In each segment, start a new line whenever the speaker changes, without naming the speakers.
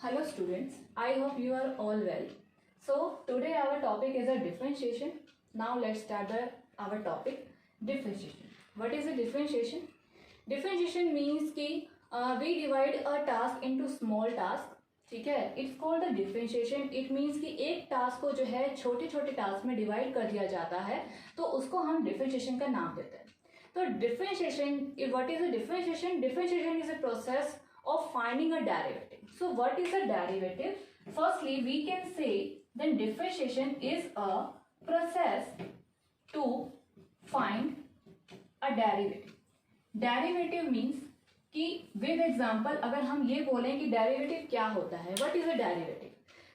Hello students, I hope you are all well. So today our topic is a differentiation. Now let's start our topic differentiation. What is a differentiation? Differentiation means कि we divide a task into small task. ठीक है, it's called the differentiation. It means कि एक task को जो है छोटे छोटे टास्क में डिवाइड कर दिया जाता है तो उसको हम डिफरेंशिएशन का नाम देते हैं. तो differentiation, what is a differentiation? Differentiation is a process of finding a derivative. So what is a derivative? Firstly, we can say then differentiation is a process to find a derivative. Derivative means कि with example अगर हम ये बोलें कि derivative क्या होता है, what is a derivative?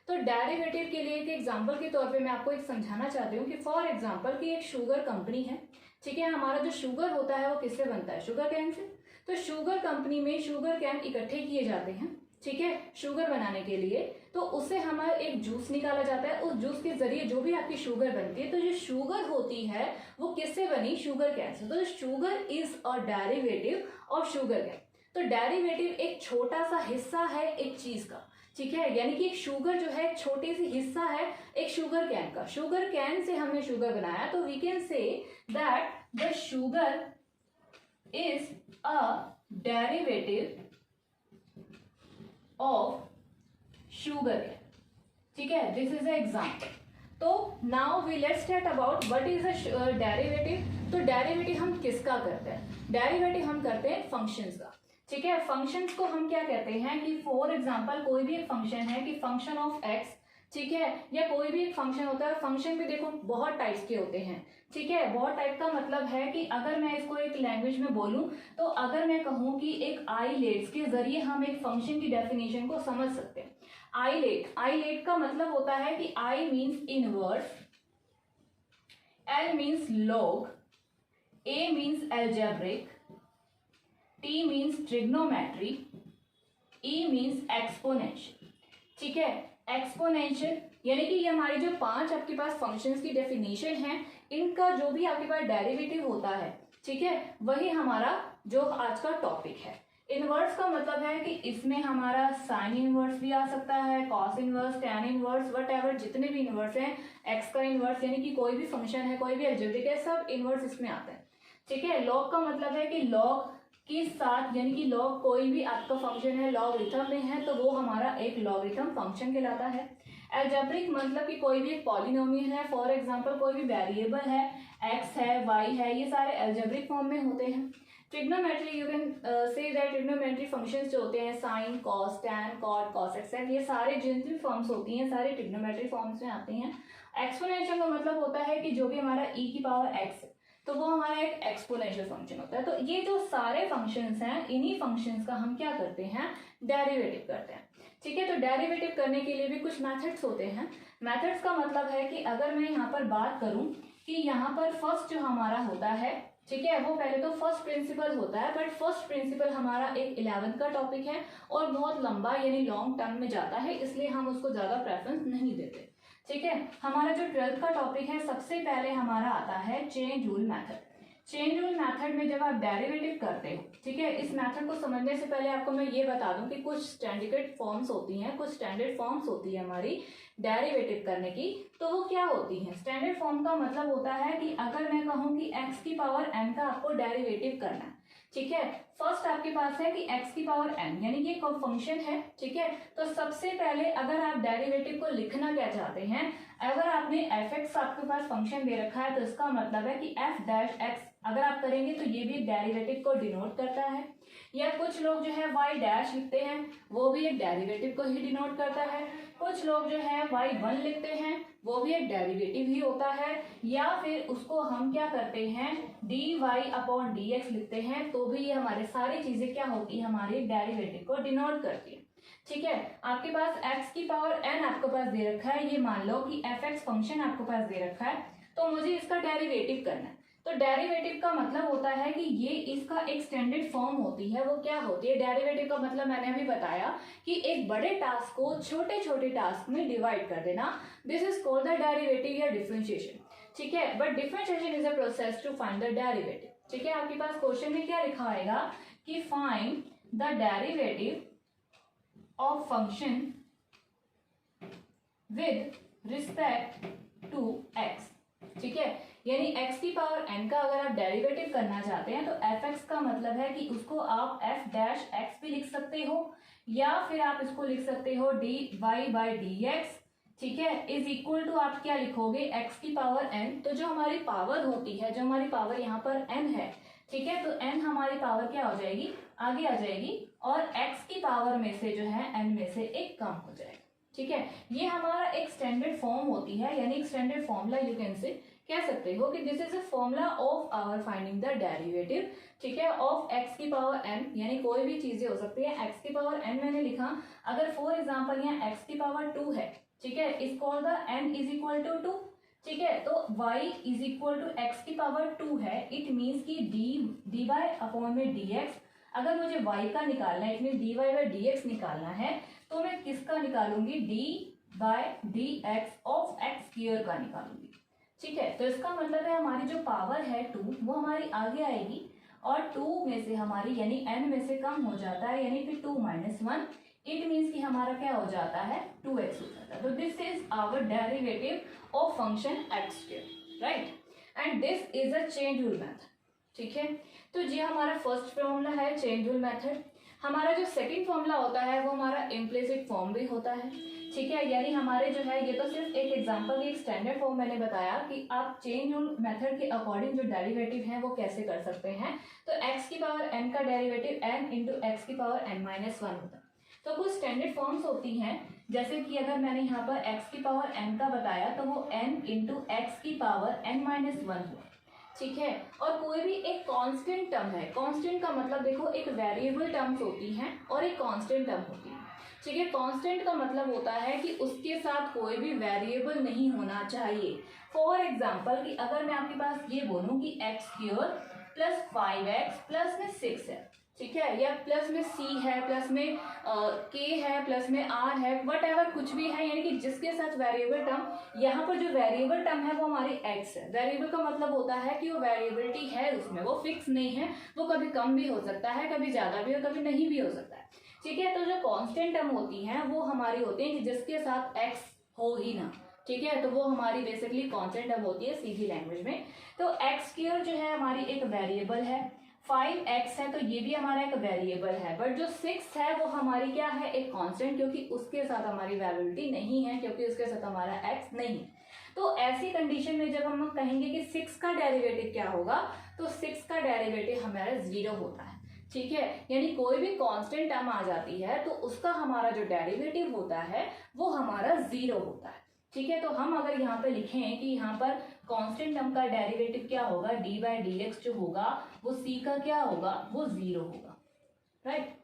तो डेरिवेटिव के लिए एक एग्जांपल के तौर पे मैं आपको एक समझाना चाहती हूँ कि फॉर एग्जांपल कि एक शुगर कंपनी है. ठीक है, हमारा जो शुगर होता है वो किससे बनता है? शुगर कैन से. तो शुगर कंपनी में शुगर कैन इकट्ठे किए जाते हैं. ठीक है, शुगर बनाने के लिए. तो उससे हमारा एक जूस निकाला जाता है. उस जूस के जरिए जो भी आपकी शुगर बनती है, तो जो शुगर होती है वो किससे बनी? शुगर कैन से. तो sugar is a derivative of sugar cane. तो डेरिवेटिव एक छोटा सा हिस्सा है एक चीज का. ठीक है, यानी कि एक शुगर जो है छोटी सी हिस्सा है एक शुगर कैन का. शुगर कैन से हमने शुगर बनाया तो we can say that the sugar is a derivative of sugar cane. ठीक है, दिस इज अ एग्जांपल. तो now we let's start about what is a derivative. तो डेरिवेटिव हम किसका करते हैं? डेरिवेटिव हम करते हैं फंक्शंस का. ठीक है, फंक्शंस को हम क्या कहते हैं कि फॉर एग्जांपल कोई भी एक फंक्शन है कि फंक्शन ऑफ एक्स. ठीक है, या कोई भी एक फंक्शन होता है. फंक्शन भी देखो बहुत टाइप्स के होते हैं. ठीक है, बहुत टाइप का मतलब है कि अगर मैं इसको एक लैंग्वेज में बोलूं तो अगर मैं कहूं कि एक आईलेट्स के जरिए हम एक फंक्शन की डेफिनेशन को समझ सकते हैं. आईलेट का मतलब होता है कि I means inverse, L means log, A means algebraic, T means trigonometry, E means exponential. ठीक है, एक्सपोनेंशियल यानी कि ये हमारी जो 5 आपके पास फंक्शंस की डेफिनेशन है, इनका जो भी आपके पास डेरिवेटिव होता है, ठीक है, वही हमारा जो आज का टॉपिक है. इनवर्स का मतलब है कि इसमें हमारा साइन इनवर्स भी आ सकता है, cos inverse, tan inverse, what जितने भी इनवर्स हैं, एक्स का इनवर्स यानी कि कोई भी फंक्शन है, कोई भी अलजेब्रिक है, सब इनवर्स इसमें आता है. ठीक है, लॉग का मतलब है कि लॉग के साथ यानी कि लॉग कोई भी आपका फंक्शन है लॉगरिथम में है तो वो हमारा एक लॉगरिथम फंक्शन कहलाता है. एल्जेब्रिक मतलब कि कोई भी एक पॉलिनोमियल है. फॉर एग्जांपल कोई भी वेरिएबल है, एक्स है, वाई है, ये सारे एल्जेब्रिक फॉर्म में होते हैं. Trigonometry, you can say that trigonometry functions जो होते हैं sine, cos, tan, cot, cos, etcetera, ये सारे जितने भी फॉर्म्स होती हैं सारे ट्रिग्नोमेट्री फॉर्म्स में आते हैं. एक्सपोनेंशियल का मतलब होता है कि जो भी हमारा e की पावर x तो वो हमारा एक एक्सपोनेंशियल फंक्शन होता है. तो ये जो सारे फंक्शंस हैं, इन्हीं फंक्शंस का हम क्या करते हैं? डेरिवेटिव करते हैं. ठीक है, तो डेरिवेटिव करने के लिए भी कुछ मेथड्स होते हैं. मेथड्स का मतलब है कि अगर मैं यहाँ पर बात करूँ कि यहाँ पर फर्स्ट जो हमारा होता है, ठीक है, वो पहले तो फर्स्ट प्रिंसिपल होता है, बट फर्स्ट प्रिंसिपल हमारा एक 11th का टॉपिक है और बहुत लंबा यानी लॉन्ग टर्म में जाता है, इसलिए हम उसको ज्यादा प्रेफरेंस नहीं देते. ठीक है, हमारा जो 12th का टॉपिक है सबसे पहले हमारा आता है chain rule method. Chain rule method में जब आप डेरिवेटिव करते हो, ठीक है, इस मेथड को समझने से पहले आपको मैं ये बता दूं कि कुछ स्टैंडर्ड फॉर्म्स होती हैं, कुछ स्टैंडर्ड फॉर्म्स होती है हमारी डेरिवेटिव करने की. तो वो क्या होती हैं? स्टैंडर्ड फॉर्म का मतलब होता है कि अगर मैं कहूँ कि x की पावर n का आपको डेरिवेटिव करना है, ठीक है, फर्स्ट आपके पास है कि x की पावर n यानी कि कोई फंक्शन है. ठीक है, तो सबसे पहले अगर आप डेरिवेटिव को लिखना क्या चाहते हैं, अगर आपने fx आपके पास फंक्शन दे रखा है तो इसका मतलब है कि f डैश x अगर आप करेंगे तो ये भी एक डेरिवेटिव को डिनोट करता है. या कुछ लोग जो है y डैश लिखते हैं वो भी एक डेरिवेटिव को ही डिनोट करता है. कुछ लोग जो है y1 लिखते हैं वो भी एक डेरिवेटिव ही होता है. या फिर उसको हम क्या करते हैं dy/dx लिखते हैं तो भी ये हमारे सारी चीजें क्या होती है? हमारे डेरिवेटिव को डिनोट करती है. ठीक है, आपके पास x की पावर n आपके पास दे रखा है, ये मान लो कि fx फंक्शन आपके पास दे रखा है तो मुझे इसका डेरिवेटिव करना है. तो डेरिवेटिव का मतलब होता है कि ये इसका एक स्टैंडर्ड फॉर्म होती है. वो क्या होती है? डेरिवेटिव का मतलब मैंने अभी बताया कि एक बड़े टास्क को छोटे छोटे टास्क में डिवाइड कर देना. This is called the derivative या डिफरेंशिएशन. ठीक है, but differentiation is a process to find the derivative. ठीक है, आपके पास क्वेश्चन में क्या लिखा आएगा कि find the derivative of function with respect to x, ठीक है। यानी x की पावर n का अगर आप डेरिवेटिव करना चाहते हैं तो fx का मतलब है कि उसको आप f डैश x भी लिख सकते हो, या फिर आप इसको लिख सकते हो dy बाई dx, ठीक है, इज इक्वल टू आप क्या लिखोगे x की पावर n। तो जो हमारी पावर होती है, जो हमारी पावर यहाँ पर n है, ठीक है, तो n हमारी पावर क्या हो जाएगी, आगे आ जाएगी, और x की पावर में से जो है n में से एक कम हो जाएगा, ठीक है। ये हमारा एक स्टैंडर्ड फॉर्म होती है, यानी एक स्टैंडर्ड फॉर्मूला यू कैन से कह सकते हो कि this is a formula of our finding the derivative, ठीक है, ऑफ x की पावर n, यानी कोई भी चीजें हो सकती है। x की पावर n मैंने लिखा, अगर फॉर एग्जांपल यहाँ x की पावर 2 है, ठीक है, is called the n is equal to 2, ठीक है, तो y is equal to x की पावर 2 है, इट मीन्स कि dy अपॉन में dx, अगर मुझे y का निकालना है, it mean dy by dx निकालना है, तो मैं किसका निकालूंगी, d by dx of x square का निकालूंगी, ठीक है। तो इसका मतलब है हमारी जो पावर है 2 वो हमारी आगे आएगी, और 2 में से हमारी यानी n में से कम हो जाता है, यानी कि 2 माइनस 1, इट मीन्स कि हमारा क्या हो जाता है, 2x हो जाता है। तो this is our derivative of function x square, right, and this is a chain rule method, ठीक है। तो ये हमारा फर्स्ट फॉर्मूला है चेन रूल मेथड। हमारा जो सेकंड फॉर्मूला होता है वो हमारा इम्प्लिसिट फॉर्म भी होता है, ठीक है, यानी हमारे जो है, ये तो सिर्फ एक एग्जांपल, एक स्टैंडर्ड फॉर्म मैंने बताया कि आप चेन रूल मेथड के अकॉर्डिंग जो डेरिवेटिव है वो कैसे कर सकते हैं। तो x की पावर n का डेरिवेटिव n इंटू एक्स की पावर n माइनस 1 होता है। तो कुछ स्टैंडर्ड फॉर्म्स होती हैं, जैसे कि अगर मैंने यहाँ पर x की पावर n का बताया तो वो n इंटू एक्स की पावर n माइनस 1 हुआ, ठीक है। और कोई भी एक कांस्टेंट टर्म है, कांस्टेंट का मतलब देखो एक वेरिएबल टर्म्स होती हैं और एक कांस्टेंट टर्म होती है, ठीक है। कांस्टेंट का मतलब होता है कि उसके साथ कोई भी वेरिएबल नहीं होना चाहिए। फॉर एग्जांपल कि अगर मैं आपके पास ये बोलूं कि x square plus 5x plus में 6 है, ठीक है, या प्लस में c है, प्लस में k है, प्लस में r है, वट एवर कुछ भी है, यानी कि जिसके साथ वेरिएबल टर्म, यहाँ पर जो वेरिएबल टर्म है वो हमारी x है। वेरिएबल का मतलब होता है कि वो वेरिएबिलिटी है, उसमें वो फिक्स नहीं है, वो कभी कम भी हो सकता है, कभी ज्यादा भी और कभी नहीं भी हो सकता है, ठीक है। तो जो कांस्टेंट टर्म होती हैं वो हमारी होती हैं कि जिसके साथ x हो ही ना, ठीक है, तो वो हमारी बेसिकली कांस्टेंट टर्म होती है सीधी लैंग्वेज में। तो x स्क्वायर जो है हमारी एक वेरिएबल है, 5x है तो ये भी हमारा एक वेरिएबल है, बट जो 6 है वो हमारी क्या है, एक कांस्टेंट, क्योंकि उसके साथ हमारी वेरिएबिलिटी नहीं है, क्योंकि उसके साथ हमारा x नहीं। तो ऐसी कंडीशन में जब हम कहेंगे कि 6 का डेरिवेटिव क्या होगा, तो 6 का डेरिवेटिव हमारा 0 होता है, ठीक है। यानी कोई भी कांस्टेंट टर्म आ जाती है तो उसका हमारा जो डेरिवेटिव होता है वो हमारा 0 होता है, ठीक है। तो हम अगर यहाँ पे लिखें कि यहाँ पर कांस्टेंट टर्म का डेरिवेटिव क्या होगा, डी बाई डी एक्स जो होगा वो c का क्या होगा, वो 0 होगा, राइट।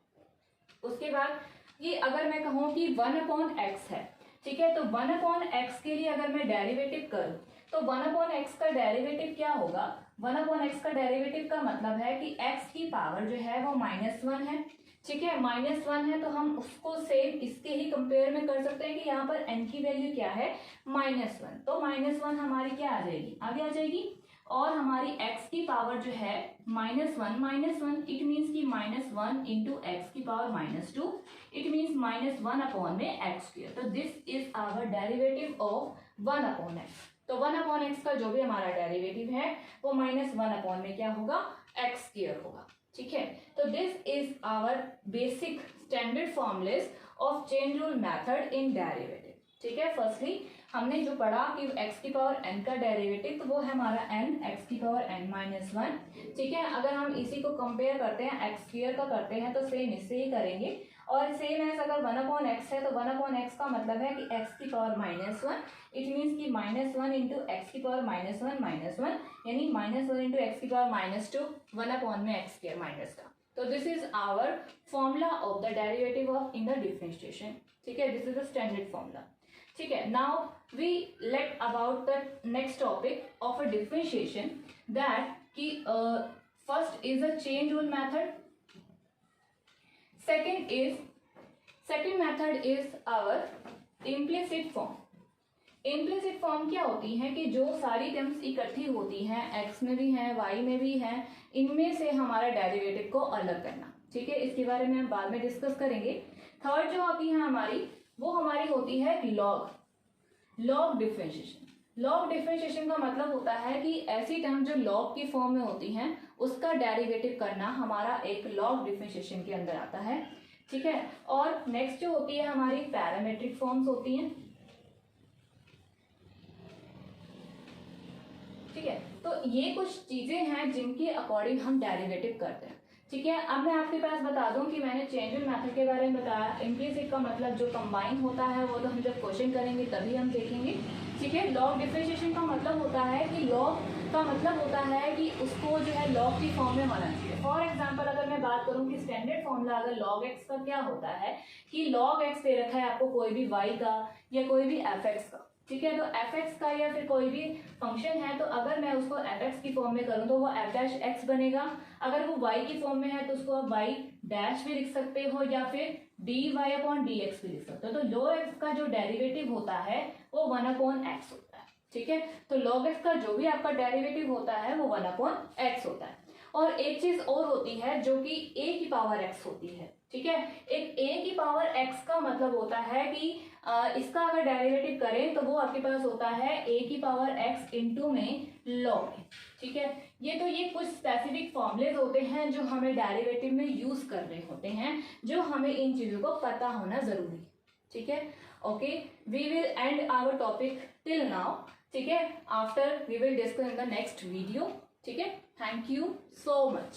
उसके बाद ये अगर मैं कहूँ कि 1/x है, ठीक है, तो 1/x के लिए अगर मैं डेरिवेटिव करूँ तो 1/x का डेरिवेटिव क्या होगा, 1/x का डेरिवेटिव का मतलब है कि x की पावर जो है वो -1 है, ठीक है, -1 है, तो हम उसको सेम इसके ही कंपेयर में कर सकते हैं कि यहाँ पर n की वैल्यू क्या है, -1, तो -1 हमारी क्या आ जाएगी, आगे आ जाएगी, और हमारी x की पावर जो है -1 इट मीन्स कि -1 इंटू एक्स की पावर -2, इट मीन्स -1 अपॉन में x स्क्वायर। तो this is our derivative of 1/x। तो 1/x का जो भी हमारा डेरिवेटिव है वो -1 अपॉन में क्या होगा, x स्क्वायर होगा, ठीक है। तो this is our basic standard formulas of chain rule method in derivative, ठीक है। फर्स्टली हमने जो पढ़ा कि x की पावर n का डेरिवेटिव, तो वो है हमारा n x की पावर n माइनस 1, ठीक है। अगर हम इसी को कंपेयर करते हैं x स्क्वायर का करते हैं तो सेम इससे ही करेंगे, और सेम एज अगर 1/x है तो 1/x का मतलब है कि x की पावर -1, इट मीन्स कि -1 इंटू एक्स की पावर -1 यानी -1 इंटू एक्स की पावर -2, 1/x स्क्वायर माइनस का। तो this is our formula of the derivative of in the differentiation, ठीक है, this is the standard formula, ठीक है। Now we let about the next topic of a differentiation, that कि first is a chain rule method, second method is our implicit form। Implicit form क्या होती है कि जो सारी टर्म्स इकट्ठी होती हैं, x में भी हैं, y में भी हैं, इनमें से हमारा डेरिवेटिव को अलग करना, ठीक है, इसके बारे में हम बाद में डिस्कस करेंगे। थर्ड जो होती है हमारी, वो हमारी होती है log, log differentiation. Log differentiation का मतलब होता है कि ऐसी टर्म जो लॉग की फॉर्म में होती हैं उसका डेरिवेटिव करना हमारा एक लॉग डिफरेंशिएशन के अंदर आता है, ठीक है। और नेक्स्ट जो होती है हमारी पैरामेट्रिक फॉर्म्स होती हैं, ठीक है। तो ये कुछ चीजें हैं जिनके अकॉर्डिंग हम डेरिवेटिव करते हैं, ठीक है। अब मैं आपके पास बता दूं कि मैंने चेंज इन मेथड के बारे में बताया। इम्प्लिसिट का मतलब जो कंबाइन होता है वो तो हम जब क्वेश्चन करेंगे तभी हम देखेंगे, ठीक है। लॉग डिफरेंशिएशन का मतलब होता है कि लॉग का मतलब होता है कि उसको जो है लॉग की फॉर्म में होना चाहिए। फॉर एग्जाम्पल अगर मैं बात करूं कि स्टैंडर्ड फॉर्मूला अगर लॉग एक्स का क्या होता है कि लॉग एक्स दे रखा है आपको कोई भी वाई का या कोई भी एफ एक्स का, ठीक है। तो एफ एक्स का या फिर कोई भी फंक्शन है तो अगर मैं उसको एफ एक्स की फॉर्म में करूं तो वो एफ डैश एक्स बनेगा। अगर वो वाई की फॉर्म में है तो उसको आप वाई डैश भी लिख सकते हो या फिर D Y upon D X भी लिख सकते हो। तो लॉग एक्स का जो डेरिवेटिव होता है वो 1 अपॉन एक्स होता है, ठीक है। तो लॉग एक्स का जो भी आपका डेरिवेटिव होता है वो 1 अपॉन एक्स होता है। और एक चीज और होती है जो कि ए की पावर एक्स होती है, ठीक है। एक ए की पावर एक्स का मतलब होता है कि इसका अगर डेरिवेटिव करें तो वो आपके पास होता है ए की पावर एक्स इंटू में लॉग, ठीक है। ये कुछ स्पेसिफिक फॉर्मूलेज होते हैं जो हमें डेरिवेटिव में यूज करने होते हैं, जो हमें इन चीजों को पता होना जरूरी है, ठीक है। Okay, we will end our topic till now, ठीक है। After we will discuss in the next video, ठीक है। Thank you so much.